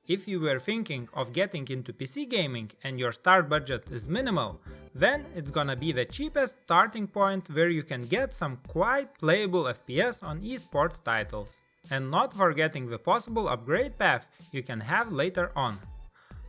If you were thinking of getting into PC gaming and your start budget is minimal, then it's gonna be the cheapest starting point where you can get some quite playable FPS on esports titles. And not forgetting the possible upgrade path you can have later on.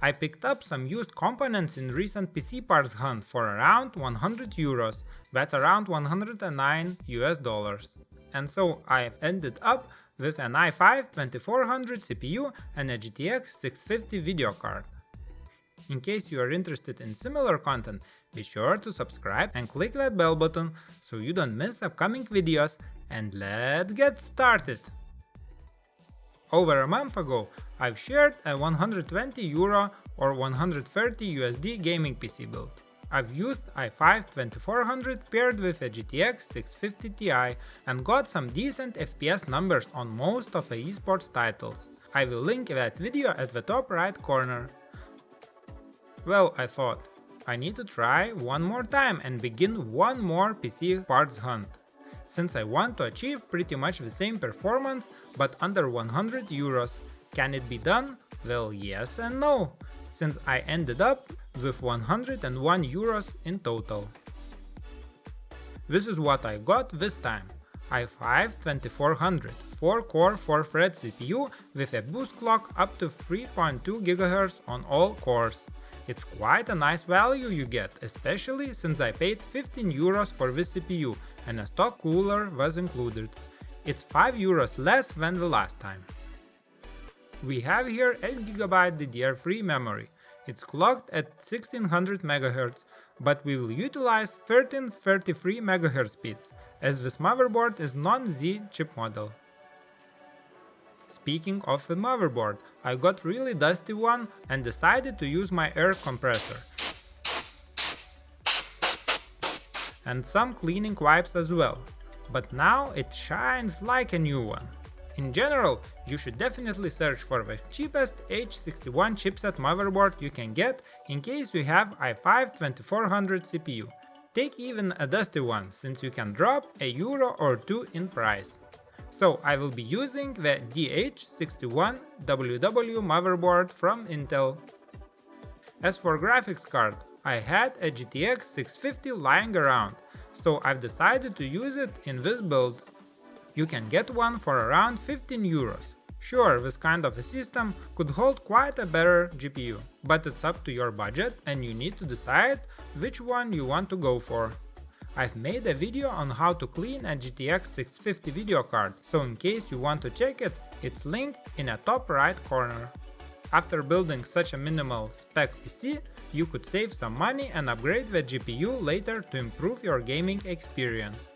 I picked up some used components in recent PC parts hunt for around 100 euros, that's around $109 US. And so I ended up with an i5-2400 CPU and a GTX 650 video card. In case you are interested in similar content, be sure to subscribe and click that bell button so you don't miss upcoming videos, and let's get started! Over a month ago, I've shared a 120 euro or 130 USD gaming PC build. I've used i5-2400 paired with a GTX 650 Ti and got some decent FPS numbers on most of the esports titles. I will link that video at the top right corner. Well, I thought, I need to try one more time and begin one more PC parts hunt. Since I want to achieve pretty much the same performance but under 100 euros. Can it be done? Well, yes and no, since I ended up with 101 euros in total. This is what I got this time. i5-2400 4-core 4-thread CPU with a boost clock up to 3.2 GHz on all cores. It's quite a nice value you get, especially since I paid 15 euros for this CPU and a stock cooler was included. It's 5 euros less than the last time. We have here 8GB DDR3 memory. It's clocked at 1600 MHz, but we will utilize 1333 MHz speed, as this motherboard is non-Z chip model. Speaking of the motherboard, I got really dusty one and decided to use my air compressor. And some cleaning wipes as well, but now it shines like a new one. In general, you should definitely search for the cheapest H61 chipset motherboard you can get in case you have i5-2400 CPU. Take even a dusty one, since you can drop a euro or two in price. So I will be using the DH61WW motherboard from Intel. As for graphics card, I had a GTX 650 lying around, so I've decided to use it in this build. You can get one for around 15 euros. Sure, this kind of a system could hold quite a better GPU, but it's up to your budget and you need to decide which one you want to go for. I've made a video on how to clean a GTX 650 video card, so in case you want to check it, it's linked in a top right corner. After building such a minimal spec PC, you could save some money and upgrade the GPU later to improve your gaming experience.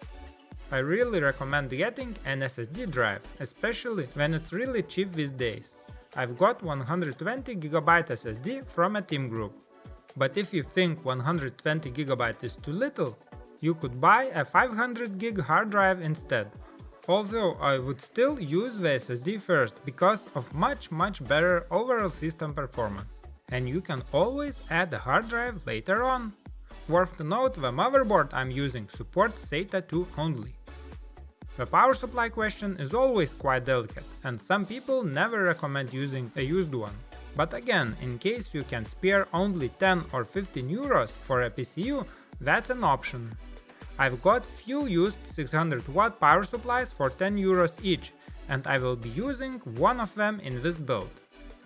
I really recommend getting an SSD drive, especially when it's really cheap these days. I've got 120GB SSD from a team group. But if you think 120GB is too little, you could buy a 500GB hard drive instead. Although I would still use the SSD first because of much better overall system performance. And you can always add a hard drive later on. Worth to note, the motherboard I'm using supports SATA 2 only. The power supply question is always quite delicate, and some people never recommend using a used one. But again, in case you can spare only 10 or 15 euros for a PCU, that's an option. I've got few used 600 watt power supplies for 10 euros each, and I will be using one of them in this build.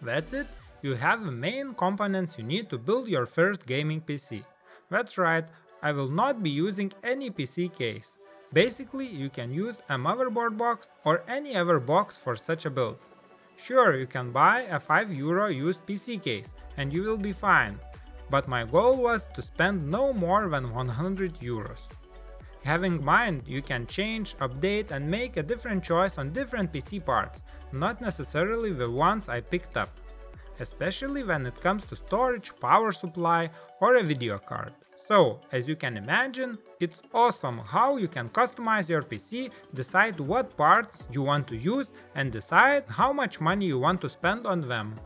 That's it, you have the main components you need to build your first gaming PC. That's right, I will not be using any PC case. Basically, you can use a motherboard box or any other box for such a build. Sure, you can buy a 5 euro used PC case and you will be fine, but my goal was to spend no more than 100 euros. Having in mind, you can change, update and make a different choice on different PC parts, not necessarily the ones I picked up, especially when it comes to storage, power supply or a video card. So, as you can imagine, it's awesome how you can customize your PC, decide what parts you want to use and decide how much money you want to spend on them.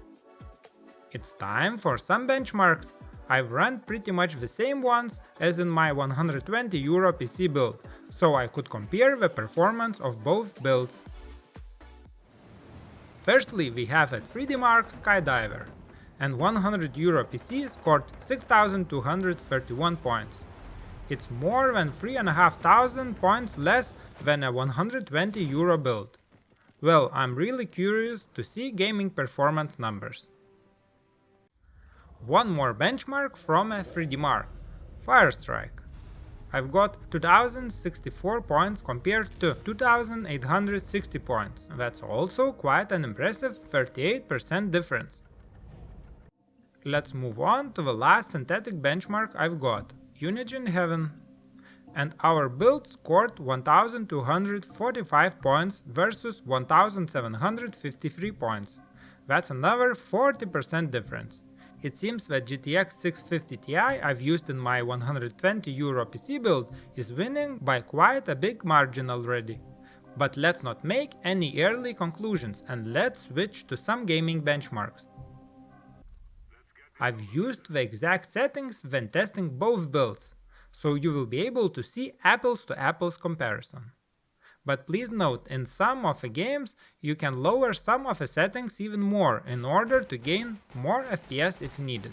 It's time for some benchmarks. I've run pretty much the same ones as in my 120 euro PC build, so I could compare the performance of both builds. Firstly, we have at 3D Mark Skydiver, and 100 euro PC scored 6231 points. It's more than 3,500 points less than a 120 euro build. Well, I'm really curious to see gaming performance numbers. One more benchmark from a 3D Mark, Firestrike. I've got 2064 points compared to 2860 points. That's also quite an impressive 38% difference. Let's move on to the last synthetic benchmark I've got, Unigine Heaven. And our build scored 1245 points versus 1753 points. That's another 40% difference. It seems that GTX 650 Ti I've used in my 120 euro PC build is winning by quite a big margin already. But let's not make any early conclusions and let's switch to some gaming benchmarks. I've used the exact settings when testing both builds, so you will be able to see apples to apples comparison. But please note, in some of the games you can lower some of the settings even more in order to gain more FPS if needed.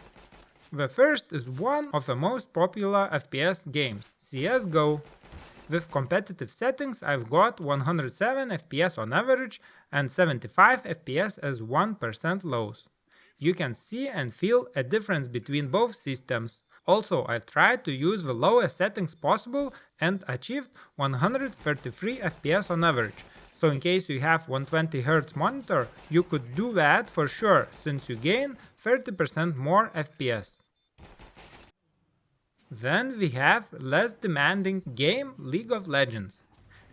The first is one of the most popular FPS games, CSGO. With competitive settings I've got 107 FPS on average and 75 FPS as 1% lows. You can see and feel a difference between both systems. Also, I've tried to use the lowest settings possible and achieved 133 FPS on average. So in case you have 120Hz monitor, you could do that for sure, since you gain 30% more FPS. Then we have less demanding game League of Legends.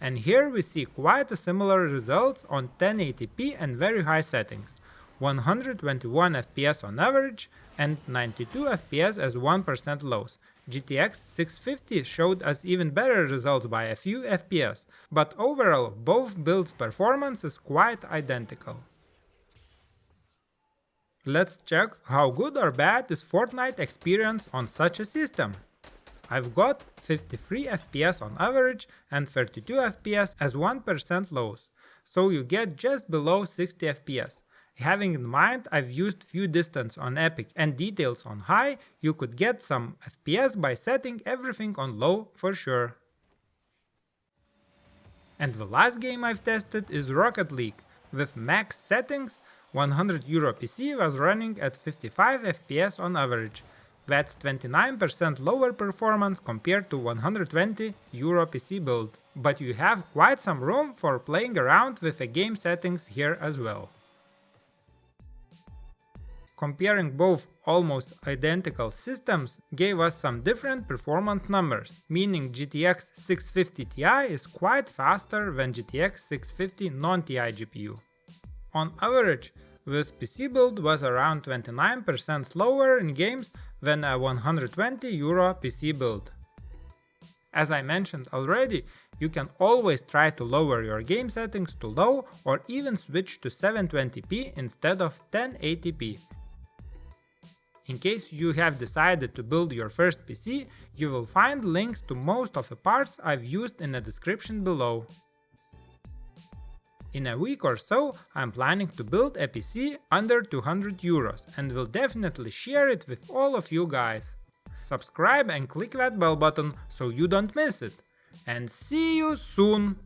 And here we see quite a similar results on 1080p and very high settings. 121 FPS on average and 92 FPS as 1% lows. GTX 650 showed us even better results by a few FPS, but overall both builds' performance is quite identical. Let's check how good or bad is Fortnite experience on such a system. I've got 53 FPS on average and 32 FPS as 1% lows, so you get just below 60 FPS. Having in mind I've used few distance on epic and details on high, you could get some FPS by setting everything on low for sure. And the last game I've tested is Rocket League. With max settings, 100 euro PC was running at 55 FPS on average. That's 29% lower performance compared to 120 euro PC build. But you have quite some room for playing around with the game settings here as well. Comparing both almost identical systems gave us some different performance numbers, meaning GTX 650 Ti is quite faster than GTX 650 non-Ti GPU. On average, this PC build was around 29% slower in games than a 120 euro PC build. As I mentioned already, you can always try to lower your game settings to low or even switch to 720p instead of 1080p. In case you have decided to build your first PC, you will find links to most of the parts I've used in the description below. In a week or so, I'm planning to build a PC under 200 euros and will definitely share it with all of you guys. Subscribe and click that bell button so you don't miss it. And see you soon!